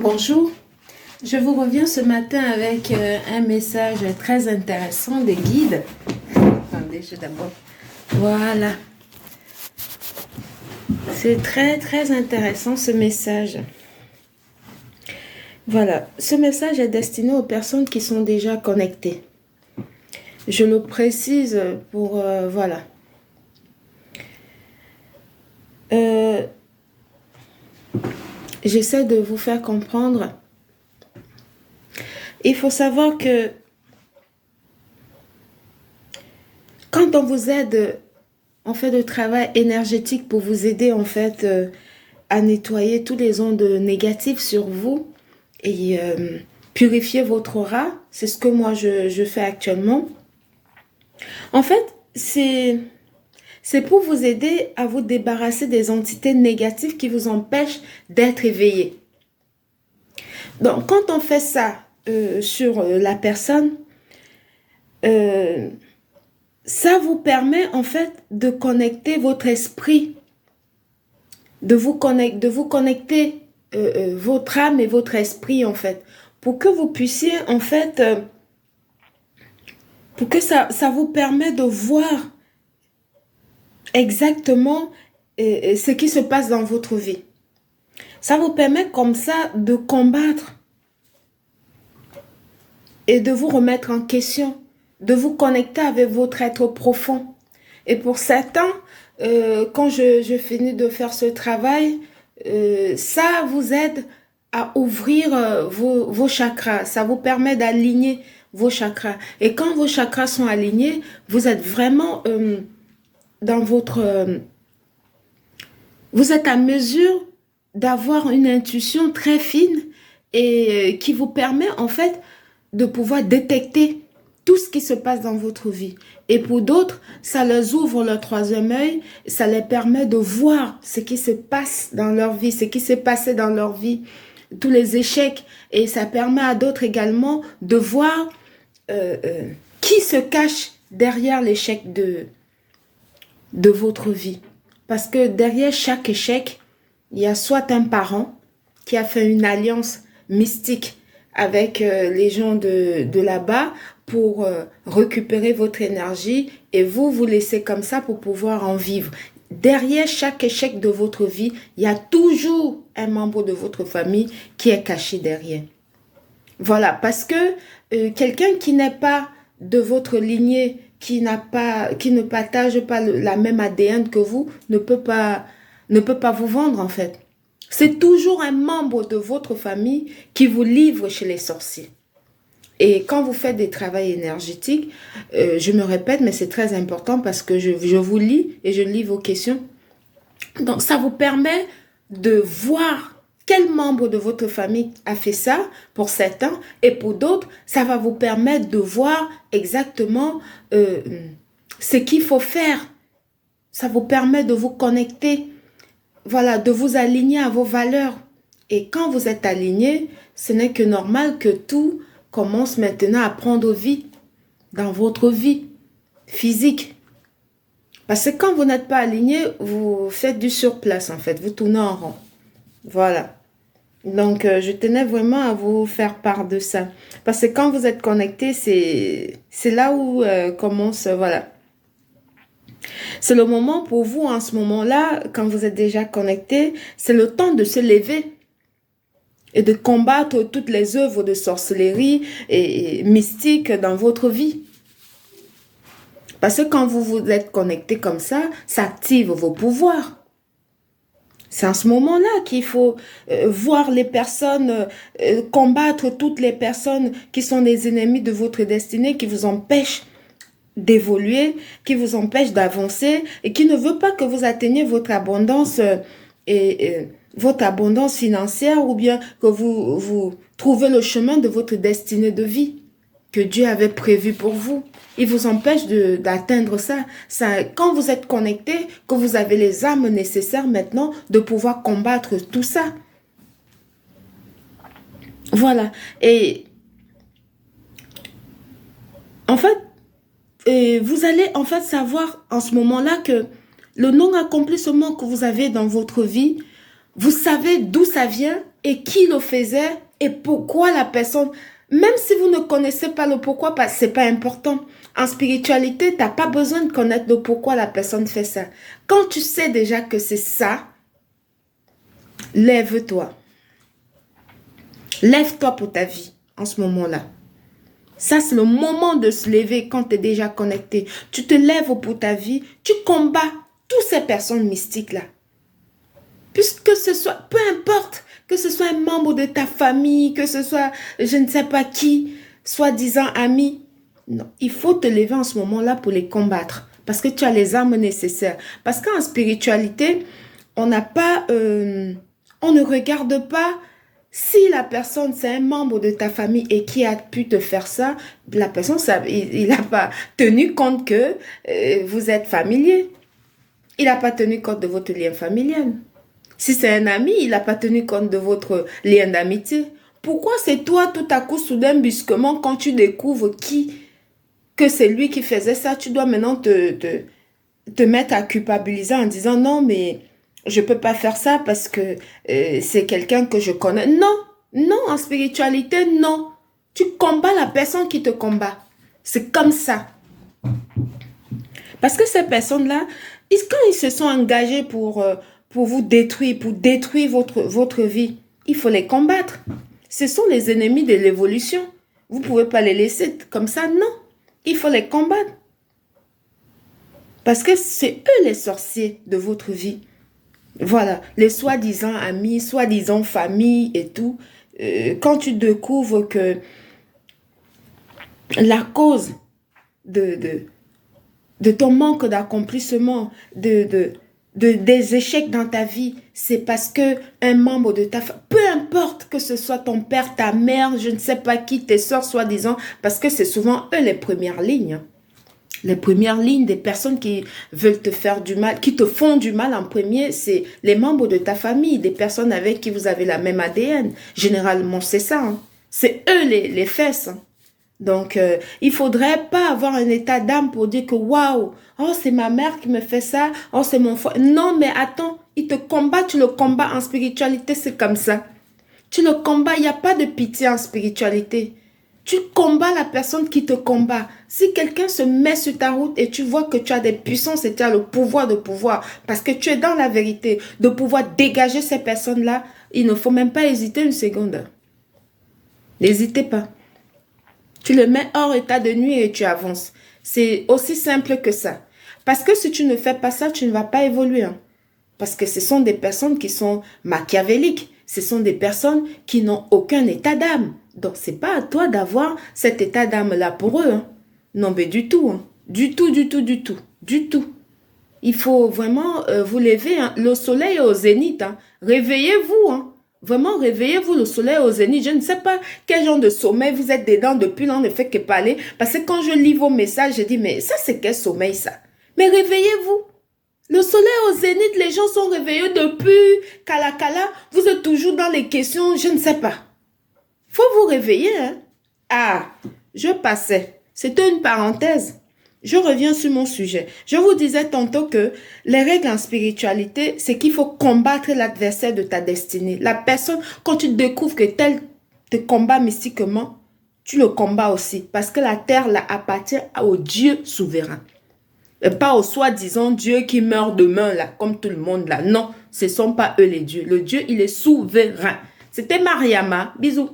Bonjour, je vous reviens ce matin avec un message très intéressant des guides. Attendez, d'abord. Voilà. C'est très intéressant ce message. Voilà, ce message est destiné aux personnes qui sont déjà connectées. Je le précise pour, voilà. J'essaie de vous faire comprendre. Il faut savoir que quand on vous aide, on fait le travail énergétique pour vous aider en fait à nettoyer tous les ondes négatives sur vous et purifier votre aura. C'est ce que moi je fais actuellement. En fait, c'est pour vous aider à vous débarrasser des entités négatives qui vous empêchent d'être éveillé. Donc, quand on fait ça sur la personne, ça vous permet en fait de connecter votre esprit, de vous connecter votre âme et votre esprit en fait, pour que vous puissiez en fait, pour que ça vous permet de voir exactement ce qui se passe dans votre vie. Ça vous permet comme ça de combattre et de vous remettre en question, de vous connecter avec votre être profond. Et pour certains, quand je finis de faire ce travail, ça vous aide à ouvrir vos chakras. Ça vous permet d'aligner vos chakras. Et quand vos chakras sont alignés, vous êtes vraiment dans votre... vous êtes à mesure d'avoir une intuition très fine et qui vous permet en fait de pouvoir détecter tout ce qui se passe dans votre vie. Et pour d'autres, ça leur ouvre leur troisième œil, ça leur permet de voir ce qui se passe dans leur vie, ce qui s'est passé dans leur vie, tous les échecs. Et ça permet à d'autres également de voir qui se cache derrière l'échec de votre vie. Parce que derrière chaque échec, il y a soit un parent qui a fait une alliance mystique avec les gens de là-bas pour récupérer votre énergie et vous laissez comme ça pour pouvoir en vivre. Derrière chaque échec de votre vie, il y a toujours un membre de votre famille qui est caché derrière. Voilà, parce que quelqu'un qui n'est pas de votre lignée, qui ne partage pas la même ADN que vous, ne peut pas vous vendre en fait. C'est toujours un membre de votre famille qui vous livre chez les sorciers. Et quand vous faites des travaux énergétiques, je me répète, mais c'est très important parce que je vous lis et je lis vos questions. Donc, ça vous permet de voir quel membre de votre famille a fait ça pour certains et pour d'autres, ça va vous permettre de voir exactement ce qu'il faut faire. Ça vous permet de vous connecter, voilà, de vous aligner à vos valeurs. Et quand vous êtes aligné, ce n'est que normal que tout commence maintenant à prendre vie dans votre vie physique. Parce que quand vous n'êtes pas aligné, vous faites du surplace en fait, vous tournez en rond. Voilà. Donc, je tenais vraiment à vous faire part de ça. Parce que quand vous êtes connecté, c'est là où commence, voilà. C'est le moment pour vous, en ce moment-là, quand vous êtes déjà connecté, c'est le temps de se lever et de combattre toutes les œuvres de sorcellerie et mystique dans votre vie. Parce que quand vous êtes connecté comme ça active vos pouvoirs. C'est en ce moment-là qu'il faut voir les personnes, combattre toutes les personnes qui sont des ennemis de votre destinée, qui vous empêchent d'évoluer, qui vous empêchent d'avancer et qui ne veut pas que vous atteigniez votre abondance votre abondance financière ou bien que vous trouvez le chemin de votre destinée de vie que Dieu avait prévu pour vous. Il vous empêche d'atteindre ça. Quand vous êtes connecté, que vous avez les armes nécessaires maintenant de pouvoir combattre tout ça. Voilà. Et en fait, vous allez en fait savoir en ce moment-là que le non-accomplissement que vous avez dans votre vie, vous savez d'où ça vient et qui le faisait et pourquoi la personne, même si vous ne connaissez pas le pourquoi, c'est pas important. En spiritualité, tu n'as pas besoin de connaître le pourquoi la personne fait ça. Quand tu sais déjà que c'est ça, lève-toi. Lève-toi pour ta vie en ce moment-là. Ça, c'est le moment de se lever quand tu es déjà connecté. Tu te lèves pour ta vie, tu combats toutes ces personnes mystiques-là. Puisque ce soit, peu importe, que ce soit un membre de ta famille, que ce soit je ne sais pas qui, soi-disant ami. Non, il faut te lever en ce moment-là pour les combattre. Parce que tu as les armes nécessaires. Parce qu'en spiritualité, on n'a pas, on ne regarde pas si la personne, c'est un membre de ta famille et qui a pu te faire ça, la personne, il n'a pas tenu compte que vous êtes familier. Il n'a pas tenu compte de votre lien familial. Si c'est un ami, il n'a pas tenu compte de votre lien d'amitié. Pourquoi c'est toi, tout à coup, soudain, brusquement, quand tu découvres que c'est lui qui faisait ça, tu dois maintenant te mettre à culpabiliser en disant non, mais je ne peux pas faire ça parce que c'est quelqu'un que je connais. Non, non, en spiritualité, non. Tu combats la personne qui te combat. C'est comme ça. Parce que ces personnes-là, quand ils se sont engagés pour vous détruire, pour détruire votre vie, il faut les combattre. Ce sont les ennemis de l'évolution. Vous ne pouvez pas les laisser comme ça, non. Il faut les combattre. Parce que c'est eux les sorciers de votre vie. Voilà, les soi-disant amis, soi-disant famille et tout. Quand tu découvres que la cause de ton manque d'accomplissement, des échecs dans ta vie, c'est parce que un membre de ta famille, peu importe que ce soit ton père, ta mère, je ne sais pas qui, tes soeurs soi-disant, parce que c'est souvent eux les premières lignes. Les premières lignes des personnes qui veulent te faire du mal, qui te font du mal en premier, c'est les membres de ta famille, des personnes avec qui vous avez la même ADN. Généralement, c'est ça. Hein. C'est eux les fesses. Hein. Donc, il faudrait pas avoir un état d'âme pour dire que waouh, oh c'est ma mère qui me fait ça, oh c'est mon frère. Non, mais attends, il te combat, tu le combats en spiritualité, c'est comme ça. Tu le combats, il n'y a pas de pitié en spiritualité. Tu combats la personne qui te combat. Si quelqu'un se met sur ta route et tu vois que tu as des puissances et tu as le pouvoir de pouvoir, parce que tu es dans la vérité, de pouvoir dégager ces personnes-là, il ne faut même pas hésiter une seconde. N'hésitez pas. Tu le mets hors état de nuit et tu avances. C'est aussi simple que ça. Parce que si tu ne fais pas ça, tu ne vas pas évoluer. Hein. Parce que ce sont des personnes qui sont machiavéliques. Ce sont des personnes qui n'ont aucun état d'âme. Donc, ce n'est pas à toi d'avoir cet état d'âme-là pour eux. Hein. Non, mais du tout. Hein. Du tout, du tout, du tout. Du tout. Il faut vraiment vous lever. Hein. Le soleil est au zénith. Hein. Réveillez-vous. Hein. Vraiment, réveillez-vous, le soleil au zénith. Je ne sais pas quel genre de sommeil vous êtes dedans depuis là, on ne fait que parler. Parce que quand je lis vos messages, je dis, mais ça, c'est quel sommeil, ça? Mais réveillez-vous. Le soleil au zénith, les gens sont réveillés depuis Kalakala. Vous êtes toujours dans les questions, je ne sais pas. Faut vous réveiller, hein? Ah, je passais. C'était une parenthèse. Je reviens sur mon sujet. Je vous disais tantôt que les règles en spiritualité, c'est qu'il faut combattre l'adversaire de ta destinée. La personne, quand tu découvres que tel te combat mystiquement, tu le combats aussi. Parce que la terre là, appartient au Dieu souverain. Et pas au soi-disant Dieu qui meurt demain, là, comme tout le monde là. Non, ce ne sont pas eux les dieux. Le Dieu, il est souverain. C'était Mariama. Bisous.